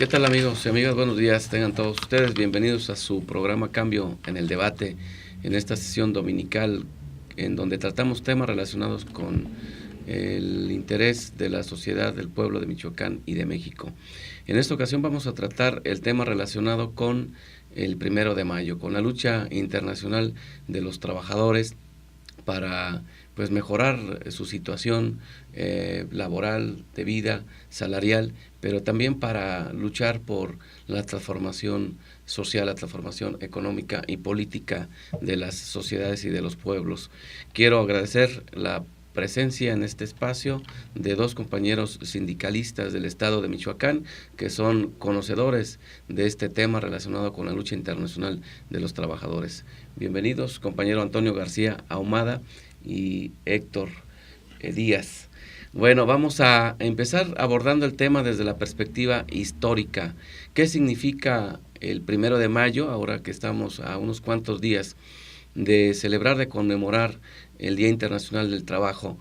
¿Qué tal, amigos y amigas? Buenos días, tengan todos ustedes bienvenidos a su programa Cambio en el Debate, en esta sesión dominical en donde tratamos temas relacionados con el interés de la sociedad del pueblo de Michoacán y de México. En esta ocasión vamos a tratar el tema relacionado con el 1 de mayo, con la lucha internacional de los trabajadores para mejorar su situación laboral, de vida, salarial, pero también para luchar por la transformación social, la transformación económica y política de las sociedades y de los pueblos. Quiero agradecer la presencia en este espacio de dos compañeros sindicalistas del estado de Michoacán que son conocedores de este tema relacionado con la lucha internacional de los trabajadores. Bienvenidos, compañero Antonio García Ahumada y Héctor Díaz. Bueno, vamos a empezar abordando el tema desde la perspectiva histórica. ¿Qué significa el 1 de mayo, ahora que estamos a unos cuantos días de celebrar, de conmemorar el Día Internacional del Trabajo?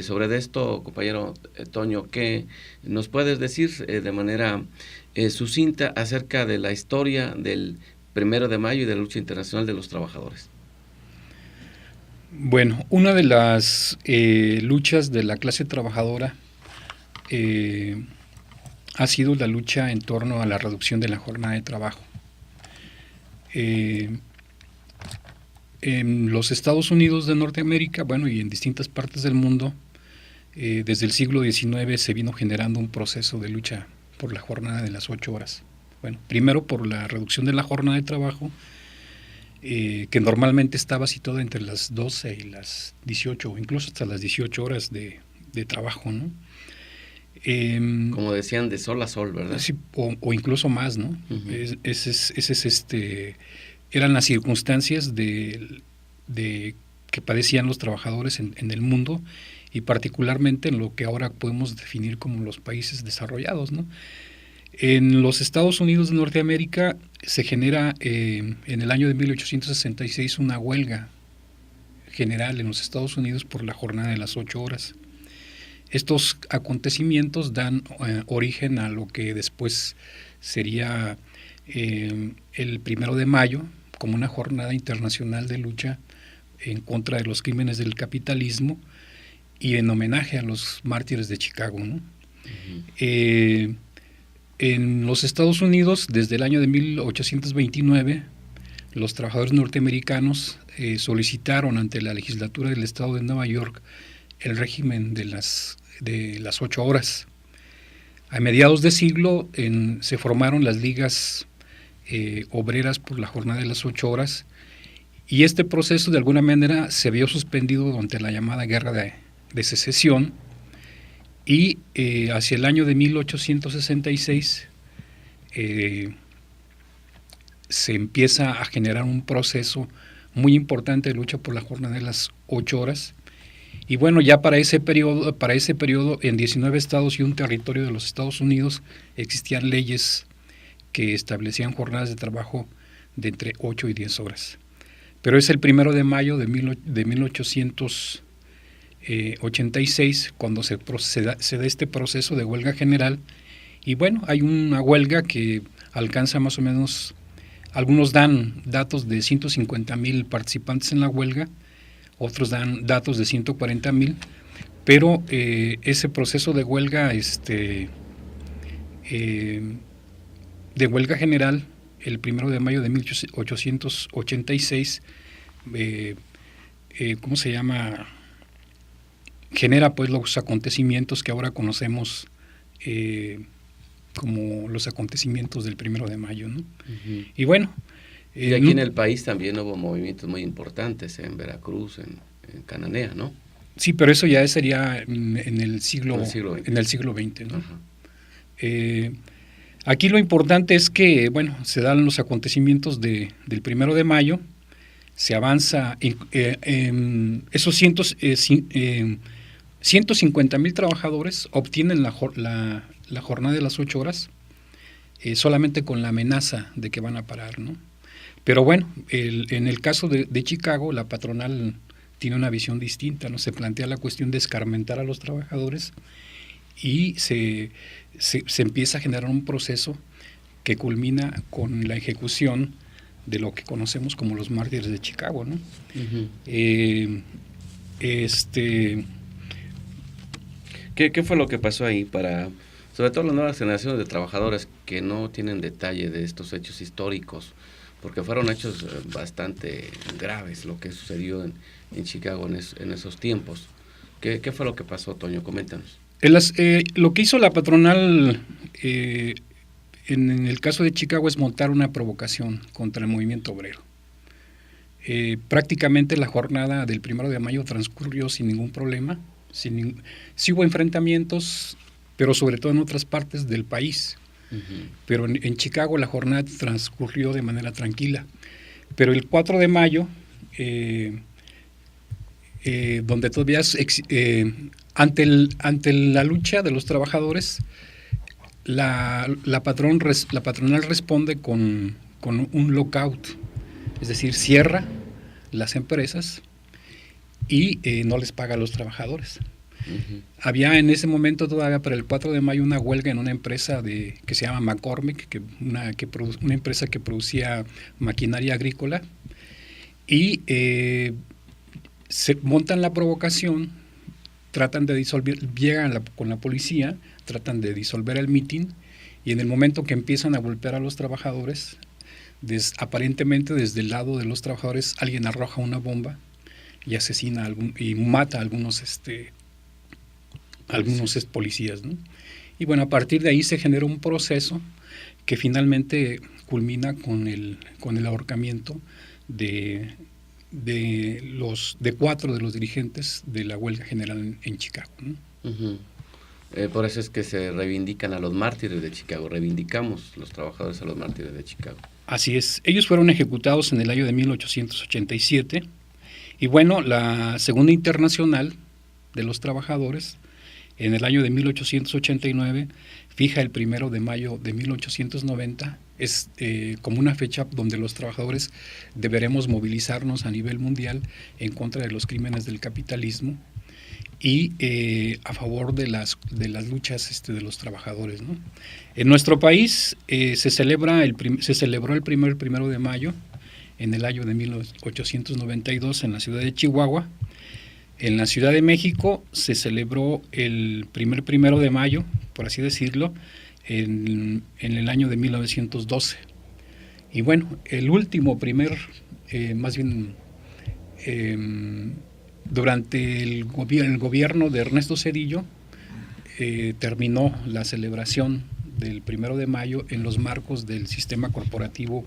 Sobre esto, compañero Toño, ¿qué nos puedes decir de manera sucinta acerca de la historia del 1 de mayo y de la lucha internacional de los trabajadores? Bueno, una de las luchas de la clase trabajadora ha sido la lucha en torno a la reducción de la jornada de trabajo. En los Estados Unidos de Norteamérica, bueno, y en distintas partes del mundo, desde el siglo XIX se vino generando un proceso de lucha por la jornada de las 8 horas. Bueno, primero por la reducción de la jornada de trabajo, que normalmente estaba situada entre las 12 y las 18, o incluso hasta las 18 horas de trabajo, ¿no? Como decían, de sol a sol, ¿verdad? Sí, o incluso más, ¿no? Uh-huh. Eran las circunstancias de que padecían los trabajadores en el mundo, y particularmente en lo que ahora podemos definir como los países desarrollados, ¿no? En los Estados Unidos de Norteamérica se genera en el año de 1866 una huelga general en los Estados Unidos por la jornada de las 8 horas. Estos acontecimientos dan origen a lo que después sería el 1 de mayo como una jornada internacional de lucha en contra de los crímenes del capitalismo y en homenaje a los mártires de Chicago, ¿no? Uh-huh. En los Estados Unidos, desde el año de 1829, los trabajadores norteamericanos solicitaron ante la legislatura del estado de Nueva York el régimen de las 8 horas. A mediados de siglo se formaron las ligas obreras por la jornada de las 8 horas, y este proceso de alguna manera se vio suspendido durante la llamada Guerra de Secesión, y hacia el año de 1866 se empieza a generar un proceso muy importante de lucha por la jornada de las 8 horas. Y bueno, ya para ese periodo en 19 estados y un territorio de los Estados Unidos existían leyes que establecían jornadas de trabajo de entre 8 y 10 horas. Pero es el 1 de mayo de 1886 cuando se da este proceso de huelga general, y bueno, hay una huelga que alcanza más o menos, algunos dan datos de 150,000 participantes en la huelga, otros dan datos de 140,000, pero ese proceso de huelga de huelga general el 1 de mayo de 1886 ¿cómo se llama? Genera pues los acontecimientos que ahora conocemos como los acontecimientos del 1 de mayo, ¿no? Uh-huh. Y bueno, y aquí en el país también hubo movimientos muy importantes en Veracruz, en Cananea, ¿no? Sí, pero eso ya sería en el siglo XX, ¿no? Uh-huh. Aquí lo importante es que, bueno, se dan los acontecimientos del 1 de mayo, se avanza en esos 150,000 trabajadores obtienen la jornada de las 8 horas, solamente con la amenaza de que van a parar, ¿no? Pero bueno, en el caso de Chicago, la patronal tiene una visión distinta, ¿no? Se plantea la cuestión de escarmentar a los trabajadores, y se empieza a generar un proceso que culmina con la ejecución de lo que conocemos como los mártires de Chicago, ¿no? Uh-huh. ¿Qué fue lo que pasó ahí para, sobre todo las nuevas generaciones de trabajadores que no tienen detalle de estos hechos históricos? Porque fueron hechos bastante graves lo que sucedió en Chicago en esos tiempos. ¿Qué fue lo que pasó, Toño? Coméntanos. Lo que hizo la patronal en el caso de Chicago es montar una provocación contra el movimiento obrero. Prácticamente la jornada del 1 de mayo transcurrió sin ningún problema. Sí hubo enfrentamientos, pero sobre todo en otras partes del país. Uh-huh. Pero en Chicago la jornada transcurrió de manera tranquila. Pero el 4 de mayo, donde todavía ante la lucha de los trabajadores, la patronal responde con un lockout, es decir, cierra las empresas y no les paga a los trabajadores. Uh-huh. Había en ese momento todavía para el 4 de mayo una huelga en una empresa que se llama McCormick, una empresa que producía maquinaria agrícola, y se montan la provocación, tratan de disolver, llegan con la policía, tratan de disolver el mitin, y en el momento que empiezan a golpear a los trabajadores, aparentemente desde el lado de los trabajadores alguien arroja una bomba y asesina y mata a algunos policías, ¿no? Y bueno, a partir de ahí se genera un proceso que finalmente culmina con el ahorcamiento de 4 de los dirigentes de la huelga general en Chicago, ¿no? Uh-huh. Por eso es que se reivindican a los mártires de Chicago, reivindicamos los trabajadores a los mártires de Chicago. Así es, ellos fueron ejecutados en el año de 1887, y bueno, la Segunda Internacional de los Trabajadores en el año de 1889 fija el 1 de mayo de 1890 como una fecha donde los trabajadores deberemos movilizarnos a nivel mundial en contra de los crímenes del capitalismo y a favor de las luchas de los trabajadores, ¿no? En nuestro país se celebró el 1 de mayo en el año de 1892 en la ciudad de Chihuahua. En la Ciudad de México se celebró el 1 de mayo, por así decirlo, en el año de 1912. Y bueno, el último durante el gobierno de Ernesto Zedillo, terminó la celebración del 1 de mayo en los marcos del sistema corporativo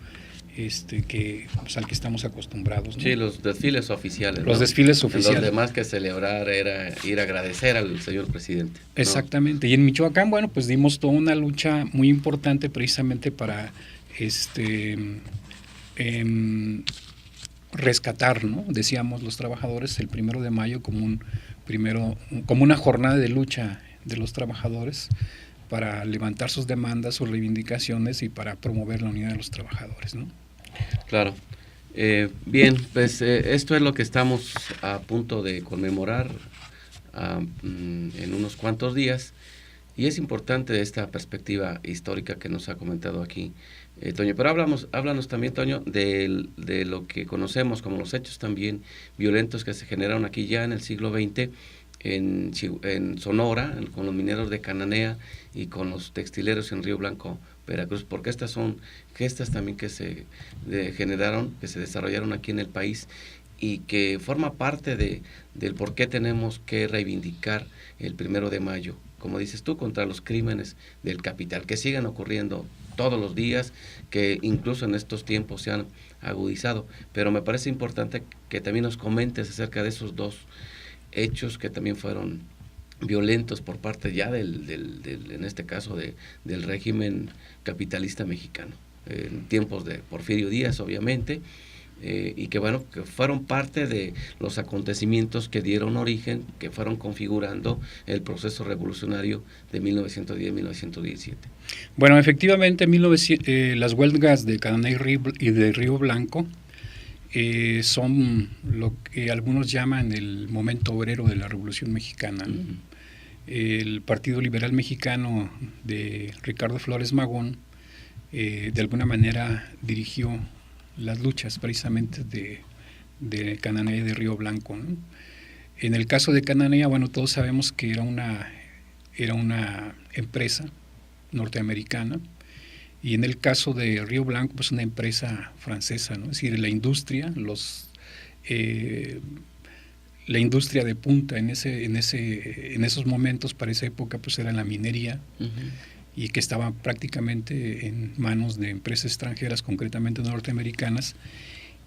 al que estamos acostumbrados, ¿no? Sí, los desfiles oficiales. Los desfiles oficiales. Los demás que celebrar era ir a agradecer al señor presidente, ¿no? Exactamente. Y en Michoacán, bueno, pues dimos toda una lucha muy importante precisamente para rescatar, ¿no? Decíamos los trabajadores el 1 de mayo como una jornada de lucha de los trabajadores para levantar sus demandas, sus reivindicaciones y para promover la unidad de los trabajadores, ¿no? Claro. Bien, pues esto es lo que estamos a punto de conmemorar en unos cuantos días, y es importante esta perspectiva histórica que nos ha comentado aquí Toño. Pero háblanos también, Toño, de lo que conocemos como los hechos también violentos que se generaron aquí ya en el siglo XX en Sonora, con los mineros de Cananea y con los textileros en Río Blanco, Veracruz, porque estas son gestas también que se generaron, que se desarrollaron aquí en el país y que forma parte del por qué tenemos que reivindicar el 1 de mayo, como dices tú, contra los crímenes del capital, que siguen ocurriendo todos los días, que incluso en estos tiempos se han agudizado. Pero me parece importante que también nos comentes acerca de esos dos hechos que también fueron violentos por parte ya en este caso del régimen capitalista mexicano, en tiempos de Porfirio Díaz, obviamente, y que bueno, que fueron parte de los acontecimientos que dieron origen, que fueron configurando el proceso revolucionario de 1910-1917. Bueno, efectivamente, las huelgas de Cananea y de Río Blanco son lo que algunos llaman el momento obrero de la Revolución Mexicana, ¿no? Uh-huh. El Partido Liberal Mexicano de Ricardo Flores Magón de alguna manera dirigió las luchas precisamente de Cananea y de Río Blanco, ¿no? En el caso de Cananea, bueno, todos sabemos que era una empresa norteamericana, y en el caso de Río Blanco, pues una empresa francesa, ¿no? Es decir, la industria de punta en esos momentos, para esa época, pues era la minería, y que estaba prácticamente en manos de empresas extranjeras, concretamente norteamericanas.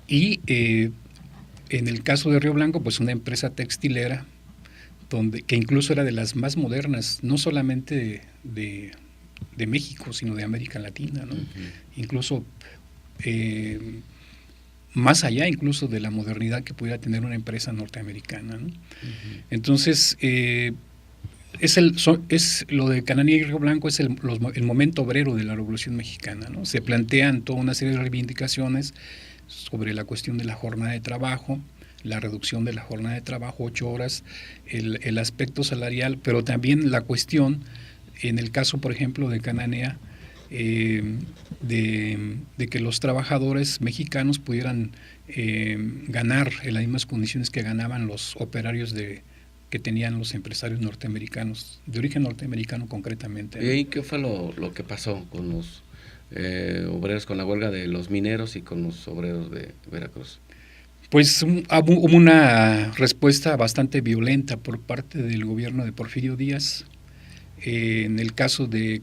Y en el caso de Río Blanco, pues una empresa textilera, que incluso era de las más modernas, no solamente de México, sino de América Latina, ¿no? Incluso más allá incluso de la modernidad que pudiera tener una empresa norteamericana, ¿no? Entonces, lo de Cananea y Río Blanco es el momento obrero de la Revolución Mexicana, ¿no? Se plantean toda una serie de reivindicaciones sobre la cuestión de la jornada de trabajo, la reducción de la jornada de trabajo, 8 horas, el aspecto salarial, pero también la cuestión, en el caso, por ejemplo, de Cananea, de que los trabajadores mexicanos pudieran ganar en las mismas condiciones que ganaban los operarios que tenían los empresarios norteamericanos, de origen norteamericano concretamente, ¿no? ¿Y ahí qué fue lo que pasó con los obreros, con la huelga de los mineros y con los obreros de Veracruz? Pues hubo una respuesta bastante violenta por parte del gobierno de Porfirio Díaz. En el caso de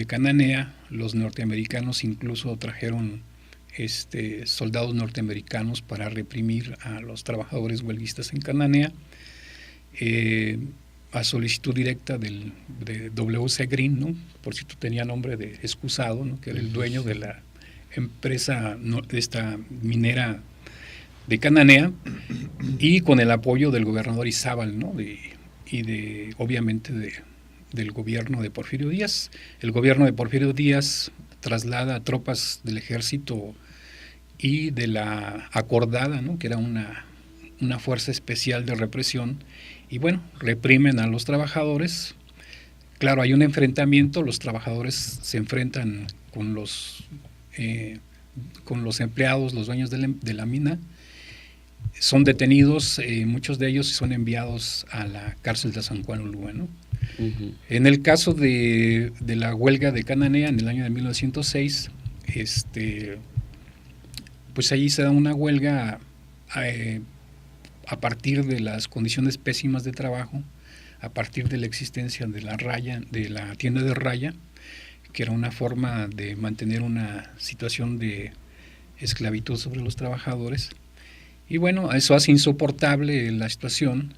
Cananea, los norteamericanos incluso trajeron soldados norteamericanos para reprimir a los trabajadores huelguistas en Cananea, a solicitud directa de W.C. Green, ¿no? Por cierto, tenía nombre de excusado, ¿no? Que era el dueño de la empresa, de esta minera de Cananea, y con el apoyo del gobernador Izábal, ¿no? Obviamente del gobierno de Porfirio Díaz. El gobierno de Porfirio Díaz traslada a tropas del ejército y de la acordada, ¿no? Que era una fuerza especial de represión, y bueno, reprimen a los trabajadores. Claro, hay un enfrentamiento, los trabajadores se enfrentan con los empleados, los dueños de la mina, son detenidos, muchos de ellos son enviados a la cárcel de San Juan Ulúa, ¿no? En el caso de la huelga de Cananea en el año de 1906, pues allí se da una huelga a partir de las condiciones pésimas de trabajo, a partir de la existencia de la tienda de raya, que era una forma de mantener una situación de esclavitud sobre los trabajadores. Y bueno, eso hace insoportable la situación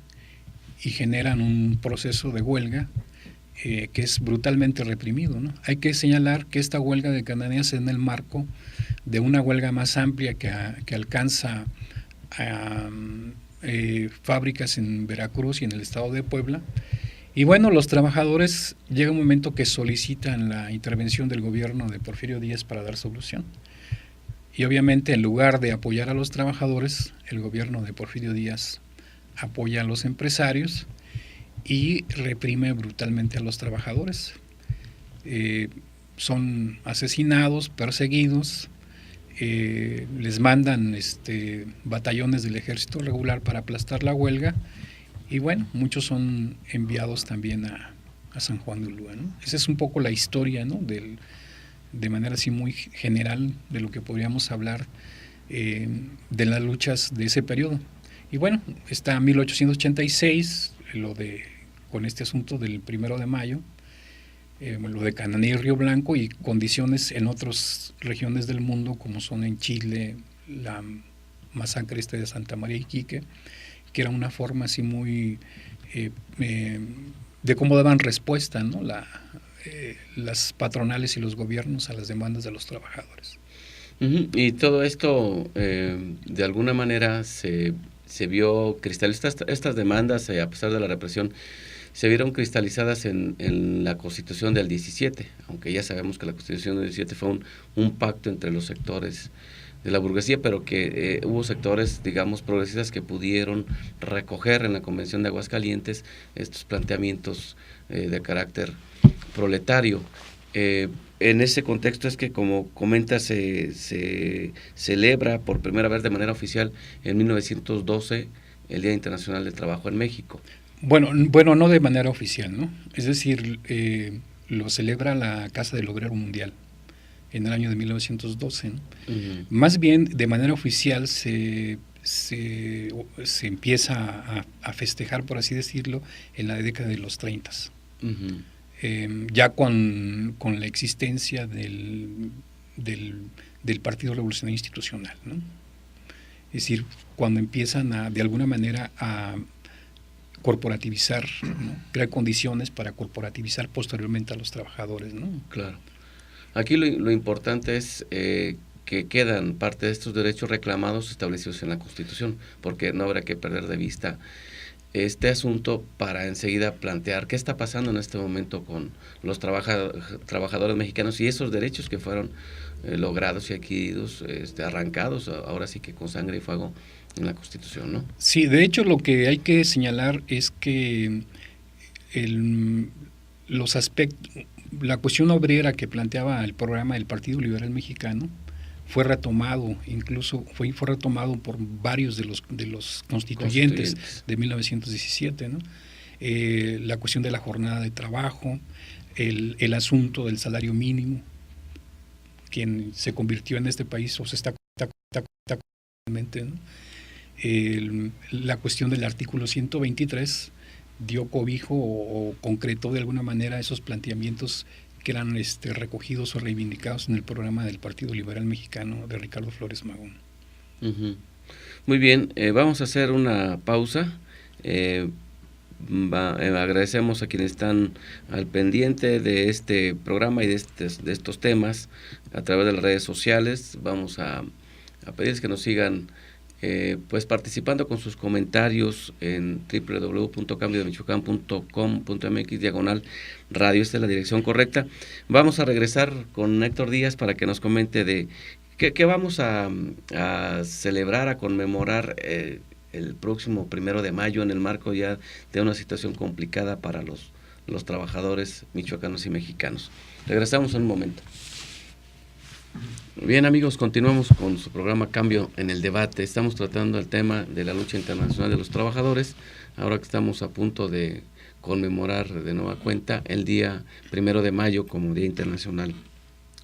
y generan un proceso de huelga que es brutalmente reprimido, ¿no? Hay que señalar que esta huelga de Cananea se da en el marco de una huelga más amplia que alcanza a fábricas en Veracruz y en el estado de Puebla. Y bueno, los trabajadores, llega un momento que solicitan la intervención del gobierno de Porfirio Díaz para dar solución. Y obviamente, en lugar de apoyar a los trabajadores, el gobierno de Porfirio Díaz apoya a los empresarios y reprime brutalmente a los trabajadores. Son asesinados, perseguidos, les mandan batallones del ejército regular para aplastar la huelga, y bueno, muchos son enviados también a San Juan de Ulúa, ¿no? Esa es un poco la historia, ¿no? De manera así muy general de lo que podríamos hablar de las luchas de ese periodo. Y bueno, está 1886, con este asunto del 1 de mayo, lo de Cananea y Río Blanco, y condiciones en otras regiones del mundo, como son en Chile, la masacre de Santa María Iquique, que era una forma así muy de cómo daban respuesta, ¿no? Las patronales y los gobiernos a las demandas de los trabajadores. Y todo esto, de alguna manera, se vio cristalizadas, estas demandas, a pesar de la represión, se vieron cristalizadas en la Constitución del 17, aunque ya sabemos que la Constitución del 17 fue un pacto entre los sectores de la burguesía, pero que hubo sectores, digamos, progresistas que pudieron recoger en la Convención de Aguascalientes estos planteamientos de carácter proletario. En ese contexto es que, como comenta, se celebra por primera vez de manera oficial en 1912 el Día Internacional del Trabajo en México. Bueno, no de manera oficial, ¿no? Es decir, lo celebra la Casa del Obrero Mundial en el año de 1912, ¿no? Uh-huh. Más bien, de manera oficial se empieza a festejar, por así decirlo, en la década de los 30. Uh-huh. Ya con la existencia del Partido Revolucionario Institucional, ¿no? Es decir, cuando empiezan de alguna manera a corporativizar, ¿no? Crear condiciones para corporativizar posteriormente a los trabajadores, ¿no? Claro. Aquí lo importante es que quedan parte de estos derechos reclamados establecidos en la Constitución, porque no habrá que perder de vista este asunto para enseguida plantear qué está pasando en este momento con los trabajadores mexicanos y esos derechos que fueron logrados y adquiridos, arrancados, ahora sí que con sangre y fuego en la Constitución, ¿no? Sí, de hecho lo que hay que señalar es que los aspectos, la cuestión obrera que planteaba el programa del Partido Liberal Mexicano fue retomado, incluso fue retomado por varios de los constituyentes de 1917, ¿no? La cuestión de la jornada de trabajo, el asunto del salario mínimo, quien se convirtió en este país o se está actualmente, ¿no? La cuestión del artículo 123 dio cobijo o concretó de alguna manera esos planteamientos que eran recogidos o reivindicados en el programa del Partido Liberal Mexicano de Ricardo Flores Magón. Uh-huh. Muy bien, vamos a hacer una pausa. Agradecemos a quienes están al pendiente de este programa y de estos temas a través de las redes sociales. Vamos a pedirles que nos sigan pues participando con sus comentarios en www.cambiodemichoacán.com.mx/radio. Esta es la dirección correcta. Vamos a regresar con Héctor Díaz para que nos comente de qué vamos a celebrar, a conmemorar el próximo 1 de mayo en el marco ya de una situación complicada para los trabajadores michoacanos y mexicanos. Regresamos en un momento. Bien, amigos, continuamos con su programa Cambio en el Debate. Estamos tratando el tema de la lucha internacional de los trabajadores, ahora que estamos a punto de conmemorar de nueva cuenta el día 1 de mayo como Día Internacional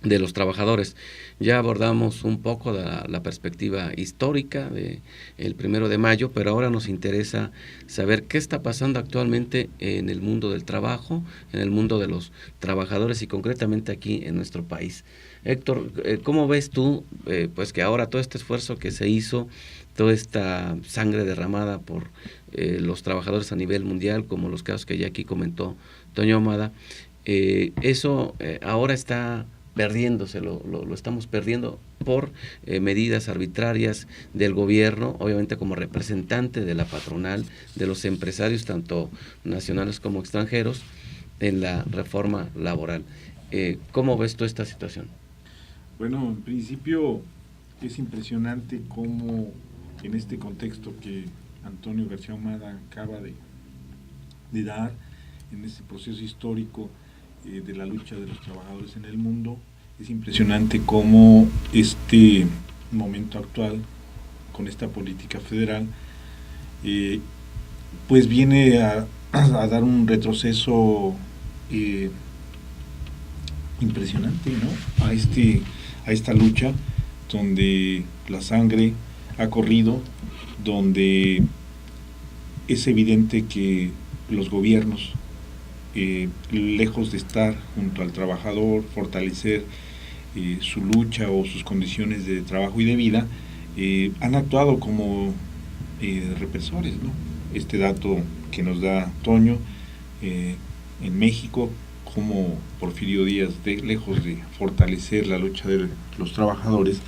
de los Trabajadores. Ya abordamos un poco de la perspectiva histórica del 1 de mayo, pero ahora nos interesa saber qué está pasando actualmente en el mundo del trabajo, en el mundo de los trabajadores y concretamente aquí en nuestro país. Héctor, ¿cómo ves tú pues que ahora todo este esfuerzo que se hizo, toda esta sangre derramada por los trabajadores a nivel mundial, como los casos que ya aquí comentó Toño Ahumada, eso ahora está perdiéndose, lo estamos perdiendo por medidas arbitrarias del gobierno, obviamente como representante de la patronal, de los empresarios, tanto nacionales como extranjeros, en la reforma laboral? ¿Cómo ves tú esta situación? Bueno, en principio es impresionante cómo en este contexto que Antonio García Ahumada acaba de dar, en este proceso histórico de la lucha de los trabajadores en el mundo, es impresionante cómo este momento actual, con esta política federal, pues viene a dar un retroceso impresionante, ¿no? A esta lucha donde la sangre ha corrido, donde es evidente que los gobiernos, lejos de estar junto al trabajador, fortalecer su lucha o sus condiciones de trabajo y de vida, han actuado como represores, ¿no? Este dato que nos da Toño, en México, como Porfirio Díaz, lejos de fortalecer la lucha de los trabajadores,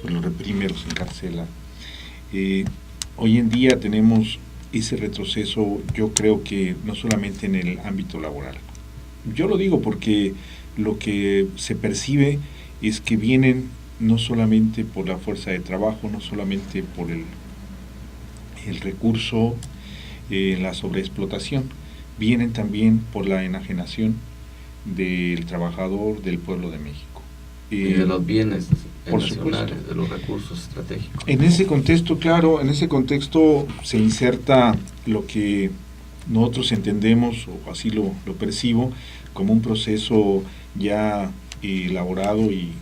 pues los reprime, los encarcela. Hoy en día tenemos ese retroceso, yo creo que no solamente en el ámbito laboral. Yo lo digo porque lo que se percibe es que vienen no solamente por la fuerza de trabajo, no solamente por el recurso, la sobreexplotación, vienen también por la enajenación, del trabajador del pueblo de México. Y de los bienes por nacionales, supuesto. de los recursos estratégicos. En ese contexto, claro, en ese contexto se inserta lo que nosotros entendemos, o así lo percibo, como un proceso ya elaborado y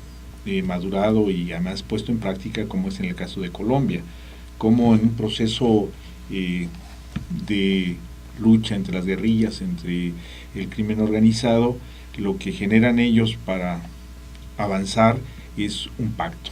madurado y además puesto en práctica, como es en el caso de Colombia, como en un proceso de lucha entre las guerrillas, entre el crimen organizado, lo que generan ellos para avanzar es un pacto.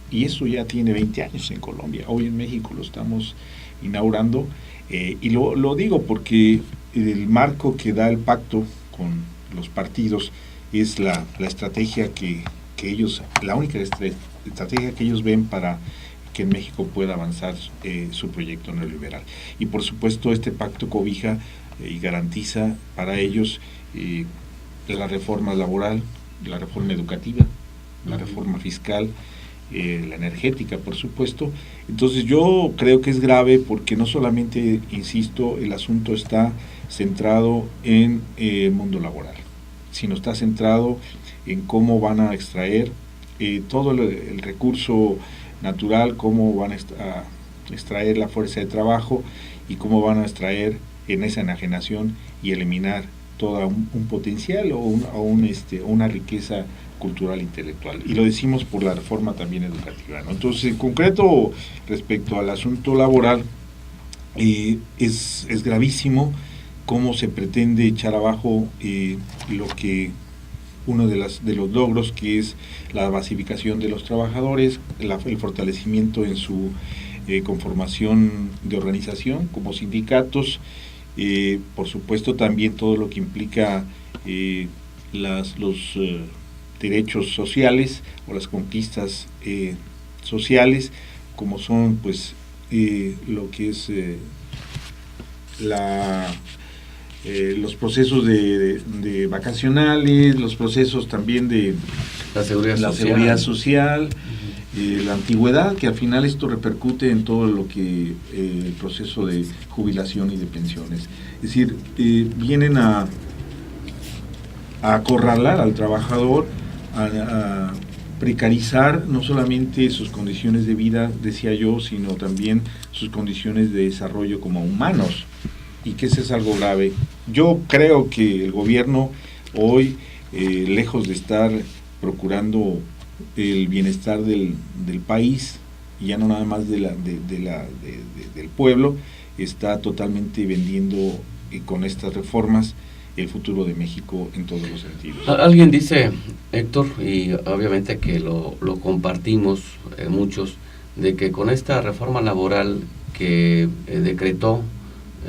Y eso ya tiene 20 años en Colombia. Hoy en México lo estamos inaugurando, y lo digo porque el marco que da el pacto con los partidos es la estrategia que ellos, la única estrategia que ellos ven para que en México pueda avanzar su proyecto neoliberal. Y por supuesto este pacto cobija y garantiza para ellos la reforma laboral, la reforma educativa, la reforma fiscal, la energética, por supuesto. Entonces yo creo que es grave porque no solamente, insisto, el asunto está centrado en el mundo laboral, sino está centrado en cómo van a extraer todo el recurso natural, cómo van a extraer la fuerza de trabajo y cómo van a extraer en esa enajenación y eliminar todo un potencial o una riqueza cultural intelectual. Y lo decimos por la reforma también educativa, ¿no? Entonces, en concreto, respecto al asunto laboral, es gravísimo cómo se pretende echar abajo lo que uno de los logros, que es la basificación de los trabajadores, el fortalecimiento en su conformación de organización como sindicatos, por supuesto también todo lo que implica los derechos sociales o las conquistas sociales, como son pues lo que es los procesos de vacacionales, los procesos también de la seguridad social, la antigüedad, que al final esto repercute en todo lo que el proceso de jubilación y de pensiones. Es decir, vienen a acorralar al trabajador, a precarizar no solamente sus condiciones de vida, decía yo, sino también sus condiciones de desarrollo como humanos, y que eso es algo grave. Yo creo que el gobierno hoy, lejos de estar procurando el bienestar del país, y ya no nada más del pueblo, está totalmente vendiendo con estas reformas el futuro de México en todos los sentidos. Alguien dice, Héctor, y obviamente que lo compartimos muchos, de que con esta reforma laboral que decretó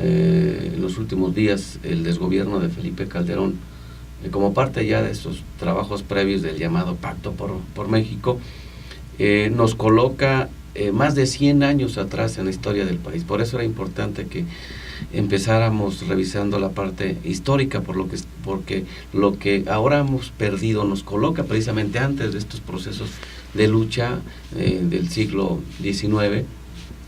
en los últimos días el desgobierno de Felipe Calderón, como parte ya de esos trabajos previos del llamado Pacto por México, nos coloca más de 100 años atrás en la historia del país. Por eso era importante que empezáramos revisando la parte histórica, porque lo que ahora hemos perdido nos coloca precisamente antes de estos procesos de lucha del siglo XIX,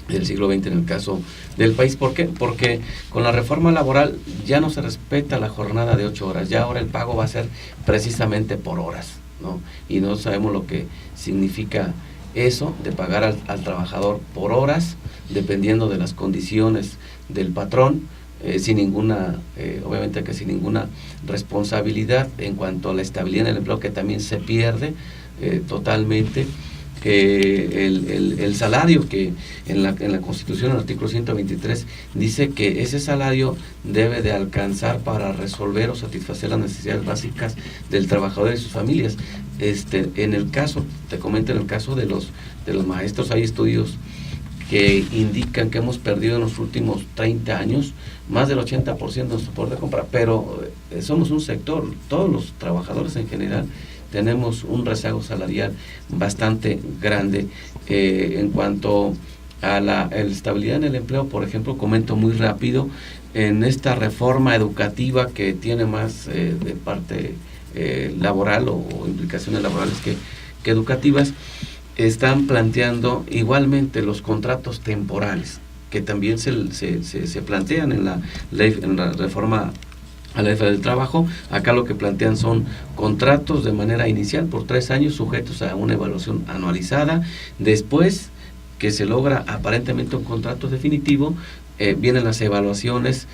del siglo XX en el caso del país. ¿Por qué? Porque con la reforma laboral ya no se respeta la jornada de 8 horas, ya ahora el pago va a ser precisamente por horas, ¿no? Y no sabemos lo que significa eso, de pagar al trabajador por horas, dependiendo de las condiciones del patrón, sin ninguna, obviamente que sin ninguna responsabilidad en cuanto a la estabilidad en el empleo, que también se pierde totalmente. El salario que en la Constitución, en el artículo 123, dice que ese salario debe de alcanzar para resolver o satisfacer las necesidades básicas del trabajador y sus familias. En el caso, te comento, en el caso de los maestros, hay estudios que indican que hemos perdido en los últimos 30 años más del 80% de nuestro poder de compra, pero somos un sector, todos los trabajadores en general tenemos un rezago salarial bastante grande. En cuanto a la estabilidad en el empleo, por ejemplo, comento muy rápido, en esta reforma educativa que tiene más de parte laboral o implicaciones laborales que educativas, están planteando igualmente los contratos temporales, que también se plantean en la ley, en la reforma a la jefa del trabajo. Acá lo que plantean son contratos de manera inicial por 3 años sujetos a una evaluación anualizada. Después que se logra aparentemente un contrato definitivo, vienen las evaluaciones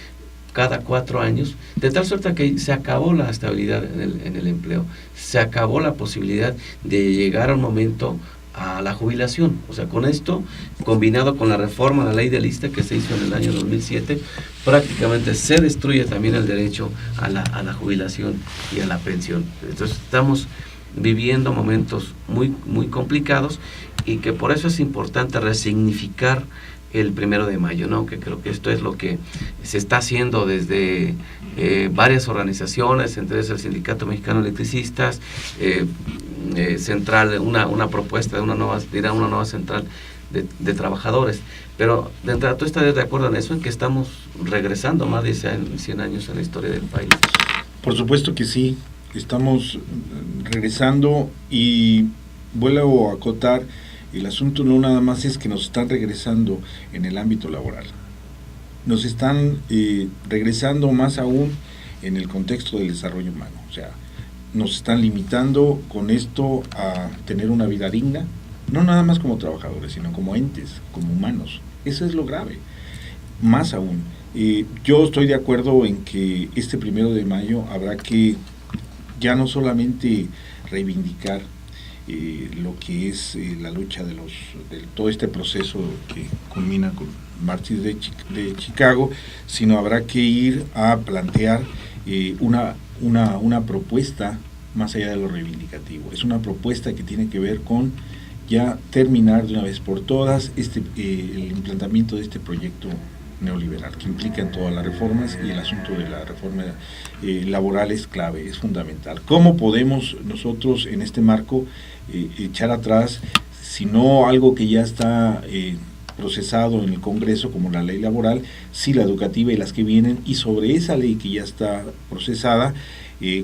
cada 4 años, de tal suerte que se acabó la estabilidad en el empleo, se acabó la posibilidad de llegar a un momento a la jubilación. O sea, con esto, combinado con la reforma a la ley de lista que se hizo en el año 2007, prácticamente se destruye también el derecho a la jubilación y a la pensión. Entonces estamos viviendo momentos muy, muy complicados, y que por eso es importante resignificar el 1 de mayo, ¿no? Que creo que esto es lo que se está haciendo desde varias organizaciones, entre ellas el Sindicato Mexicano de Electricistas, central, una propuesta de una nueva central de trabajadores. Pero de entrada, ¿tú estás de acuerdo en eso, en que estamos regresando más de 100 años en la historia del país? Por supuesto que sí, estamos regresando, y vuelvo a acotar, el asunto no nada más es que nos están regresando en el ámbito laboral, nos están regresando más aún en el contexto del desarrollo humano. O sea, nos están limitando con esto a tener una vida digna, no nada más como trabajadores, sino como entes, como humanos. Eso es lo grave. Más aún, yo estoy de acuerdo en que este 1 de mayo habrá que ya no solamente reivindicar lo que es la lucha de todo este proceso que culmina con Mártires de Chicago, sino habrá que ir a plantear una propuesta más allá de lo reivindicativo. Es una propuesta que tiene que ver con ya terminar de una vez por todas el implantamiento de este proyecto neoliberal, que implica en todas las reformas, y el asunto de la reforma laboral es clave, es fundamental. ¿Cómo podemos nosotros en este marco echar atrás, si no algo que ya está procesado en el Congreso, como la ley laboral, sí la educativa y las que vienen, y sobre esa ley que ya está procesada,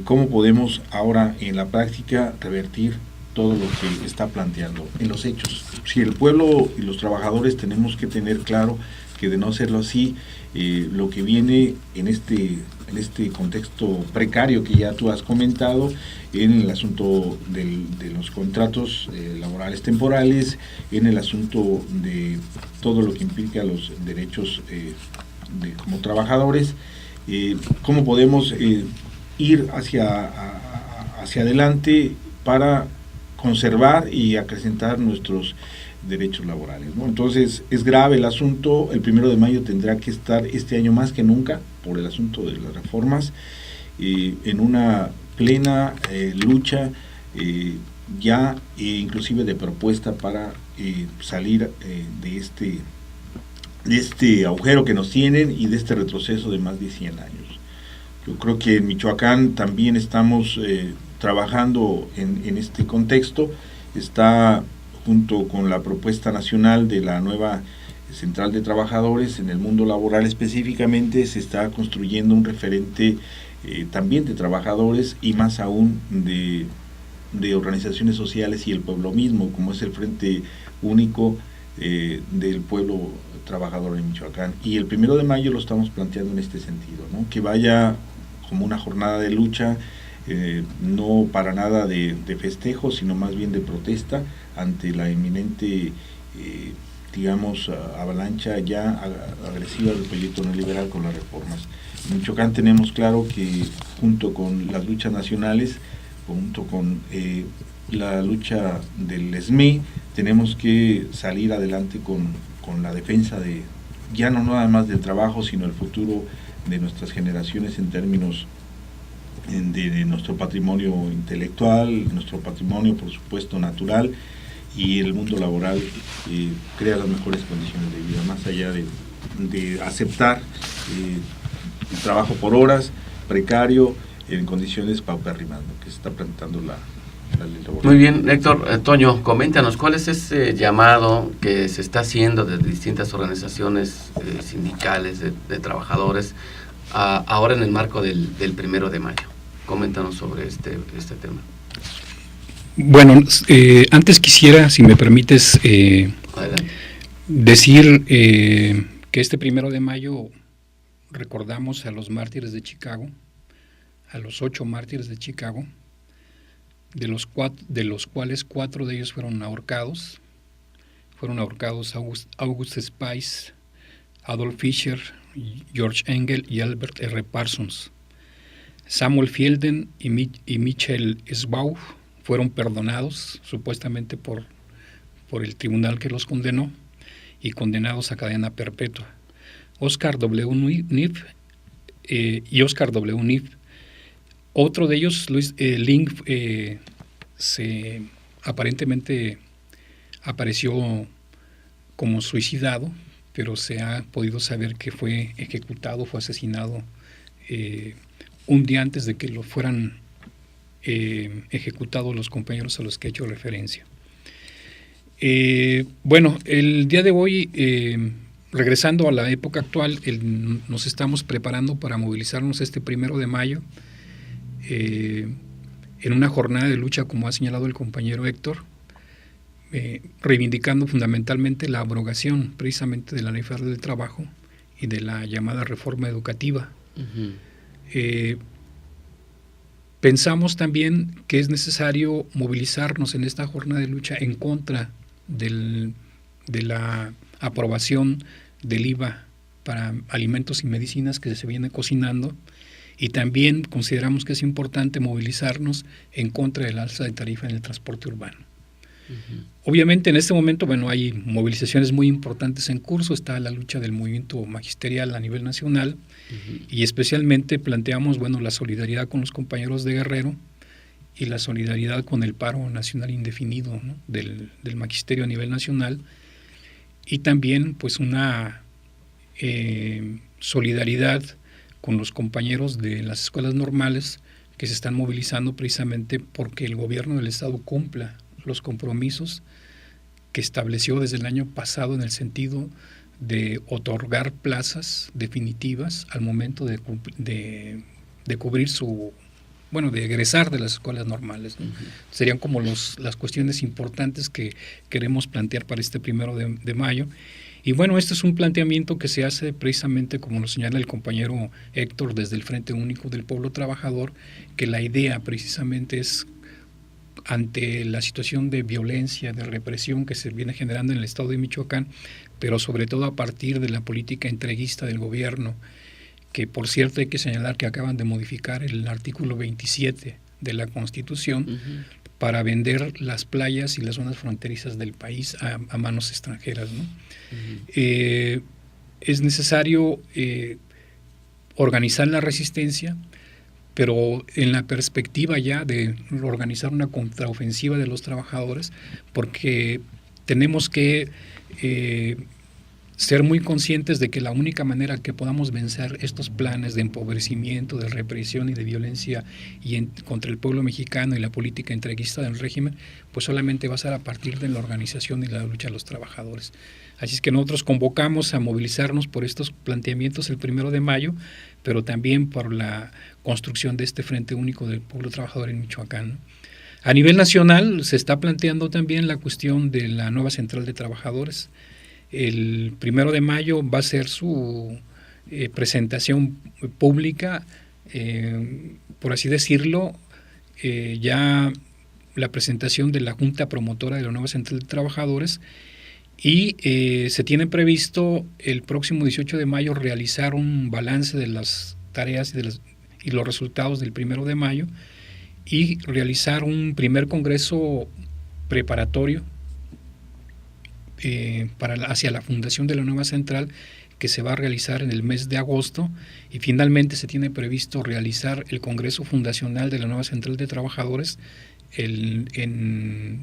cómo podemos ahora en la práctica revertir todo lo que está planteando en los hechos? Si el pueblo y los trabajadores tenemos que tener claro que, de no hacerlo así, lo que viene en este contexto precario que ya tú has comentado, en el asunto de los contratos laborales temporales, en el asunto de todo lo que implica los derechos como trabajadores, cómo podemos ir hacia adelante para conservar y acrecentar nuestros derechos laborales, ¿no? Entonces es grave el asunto. El 1 de mayo tendrá que estar este año más que nunca, por el asunto de las reformas, en una plena lucha, ya inclusive de propuesta para salir de este agujero que nos tienen y de este retroceso de más de 100 años. Yo creo que en Michoacán también estamos trabajando en este contexto. Está junto con la propuesta nacional de la nueva central de trabajadores en el mundo laboral específicamente, se está construyendo un referente también de trabajadores, y más aún de organizaciones sociales y el pueblo mismo, como es el Frente Único del Pueblo Trabajador en Michoacán. Y el 1 de mayo lo estamos planteando en este sentido, ¿no? Que vaya como una jornada de lucha, no para nada de festejo, sino más bien de protesta ante la inminente, avalancha ya agresiva del proyecto neoliberal con las reformas. En Michoacán tenemos claro que, junto con las luchas nacionales, junto con la lucha del SME, tenemos que salir adelante con la defensa de, ya no nada más del trabajo, sino el futuro de nuestras generaciones en términos de nuestro patrimonio intelectual, nuestro patrimonio, por supuesto, natural, y el mundo laboral crea las mejores condiciones de vida, más allá de aceptar el trabajo por horas, precario, en condiciones paupérrimas, ¿no?, que se está planteando la ley laboral. Muy bien, Héctor. Toño, coméntanos, ¿cuál es ese llamado que se está haciendo desde distintas organizaciones sindicales de trabajadores ahora en el marco del 1 de mayo? Coméntanos sobre este tema. Bueno, antes quisiera, si me permites, decir que este 1 de mayo recordamos a los mártires de Chicago, a los 8 mártires de Chicago, de los cuales 4 de ellos fueron ahorcados. Fueron ahorcados August Spice, Adolf Fischer, George Engel y Albert R. Parsons. Samuel Fielden y Michel Sbaugh fueron perdonados supuestamente por el tribunal que los condenó y condenados a cadena perpetua. Oscar W. Neff y Oscar W. Neff. Otro de ellos, Luis Link, aparentemente apareció como suicidado, pero se ha podido saber que fue ejecutado, fue asesinado un día antes de que lo fueran ejecutados los compañeros a los que he hecho referencia. Bueno, el día de hoy, regresando a la época actual, nos estamos preparando para movilizarnos este 1 de mayo en una jornada de lucha, como ha señalado el compañero Héctor, reivindicando fundamentalmente la abrogación precisamente de la Ley Federal del Trabajo y de la llamada reforma educativa. Uh-huh. Pensamos también que es necesario movilizarnos en esta jornada de lucha en contra de la aprobación del IVA para alimentos y medicinas que se viene cocinando, y también consideramos que es importante movilizarnos en contra del alza de tarifa en el transporte urbano. Uh-huh. Obviamente en este momento, bueno, hay movilizaciones muy importantes en curso, está la lucha del movimiento magisterial a nivel nacional, uh-huh, y especialmente planteamos, bueno, la solidaridad con los compañeros de Guerrero y la solidaridad con el paro nacional indefinido, ¿no?, del magisterio a nivel nacional, y también pues una solidaridad con los compañeros de las escuelas normales que se están movilizando precisamente porque el gobierno del estado cumpla los compromisos que estableció desde el año pasado en el sentido de otorgar plazas definitivas al momento de cubrir de egresar de las escuelas normales, ¿no? Uh-huh. Serían como las cuestiones importantes que queremos plantear para este 1 de mayo. Y bueno, este es un planteamiento que se hace precisamente, como lo señala el compañero Héctor, desde el Frente Único del Pueblo Trabajador, que la idea precisamente es, ante la situación de violencia, de represión que se viene generando en el estado de Michoacán, pero sobre todo a partir de la política entreguista del gobierno, que por cierto hay que señalar que acaban de modificar el artículo 27 de la Constitución, uh-huh, para vender las playas y las zonas fronterizas del país a manos extranjeras, ¿no? Uh-huh. Es necesario organizar la resistencia, pero en la perspectiva ya de organizar una contraofensiva de los trabajadores, porque tenemos que ser muy conscientes de que la única manera que podamos vencer estos planes de empobrecimiento, de represión y de violencia contra el pueblo mexicano y la política entreguista del régimen, pues solamente va a ser a partir de la organización y la lucha de los trabajadores. Así es que nosotros convocamos a movilizarnos por estos planteamientos el 1 de mayo, pero también por la construcción de este Frente Único del Pueblo Trabajador en Michoacán. A nivel nacional se está planteando también la cuestión de la nueva Central de Trabajadores. El 1 de mayo va a ser su presentación pública, por así decirlo, ya la presentación de la Junta Promotora de la nueva Central de Trabajadores, y se tiene previsto el próximo 18 de mayo realizar un balance de las tareas y los resultados del 1 de mayo y realizar un primer congreso preparatorio hacia la fundación de la nueva central, que se va a realizar en el mes de agosto, y finalmente se tiene previsto realizar el congreso fundacional de la nueva central de trabajadores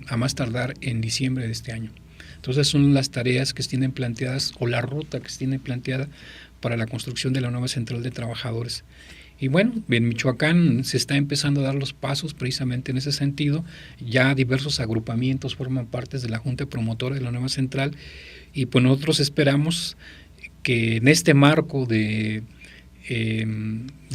a más tardar en diciembre de este año. Entonces son las tareas que se tienen planteadas, o la ruta que se tiene planteada para la construcción de la nueva central de trabajadores. Y bueno, en Michoacán se está empezando a dar los pasos precisamente en ese sentido. Ya diversos agrupamientos forman parte de la Junta Promotora de la nueva central, y pues nosotros esperamos que en este marco de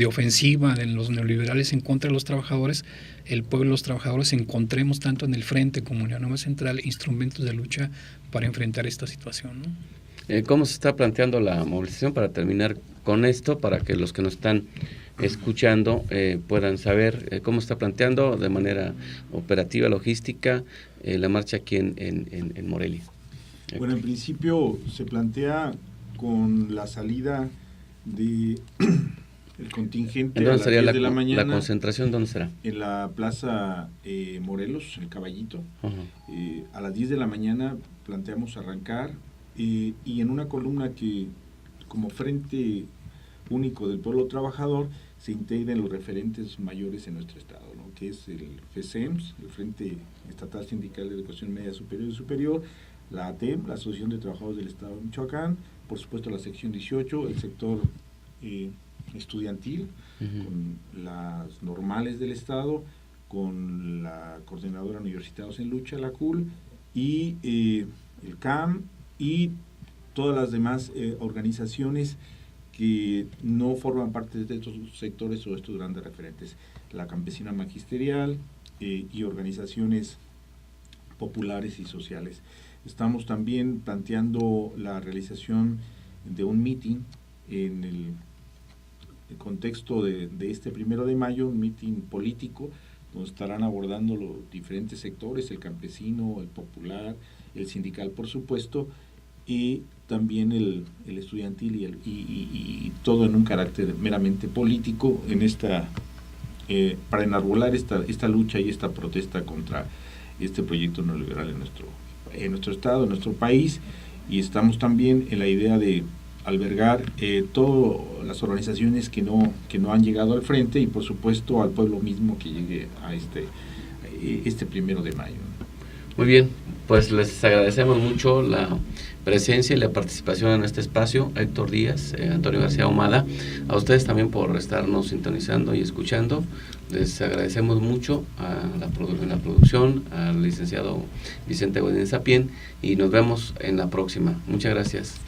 ofensiva de los neoliberales en contra de los trabajadores, el pueblo y los trabajadores encontremos tanto en el frente como en la nueva central instrumentos de lucha para enfrentar esta situación, ¿no? ¿Cómo se está planteando la movilización, para terminar con esto, para que los que nos están escuchando puedan saber cómo está planteando de manera operativa, logística, la marcha aquí en Morelia. Bueno, en principio se plantea con la salida de el contingente ¿En a dónde las sería 10 de la mañana. la concentración? ¿Dónde será? En la Plaza Morelos, el Caballito. Uh-huh. A las 10 de la mañana planteamos arrancar y en una columna que como frente único del pueblo trabajador se integren los referentes mayores en nuestro estado, ¿no? Que es el FESEMS, el Frente Estatal Sindical de Educación Media Superior y Superior, la ATEM, la Asociación de Trabajadores del Estado de Michoacán, por supuesto la sección 18, el sector estudiantil, Uh-huh. con las normales del Estado, con la Coordinadora Universitarios en Lucha, la CUL, y el CAM, y todas las demás organizaciones que no forman parte de estos sectores o estos grandes referentes, la campesina magisterial y organizaciones populares y sociales. Estamos también planteando la realización de un meeting en el contexto de este 1 de mayo, un meeting político, donde estarán abordando los diferentes sectores, el campesino, el popular, el sindical, por supuesto, y también el estudiantil y todo en un carácter meramente político en para enarbolar esta lucha y esta protesta contra este proyecto neoliberal en nuestro estado, en nuestro país, y estamos también en la idea de albergar todas las organizaciones que no han llegado al frente y por supuesto al pueblo mismo que llegue a este 1 de mayo. Muy bien, pues les agradecemos mucho la presencia y la participación en este espacio, Héctor Díaz, Antonio García Ahumada, a ustedes también por estarnos sintonizando y escuchando. Les agradecemos mucho en la producción, al licenciado Vicente Godínez Sapien, y nos vemos en la próxima. Muchas gracias.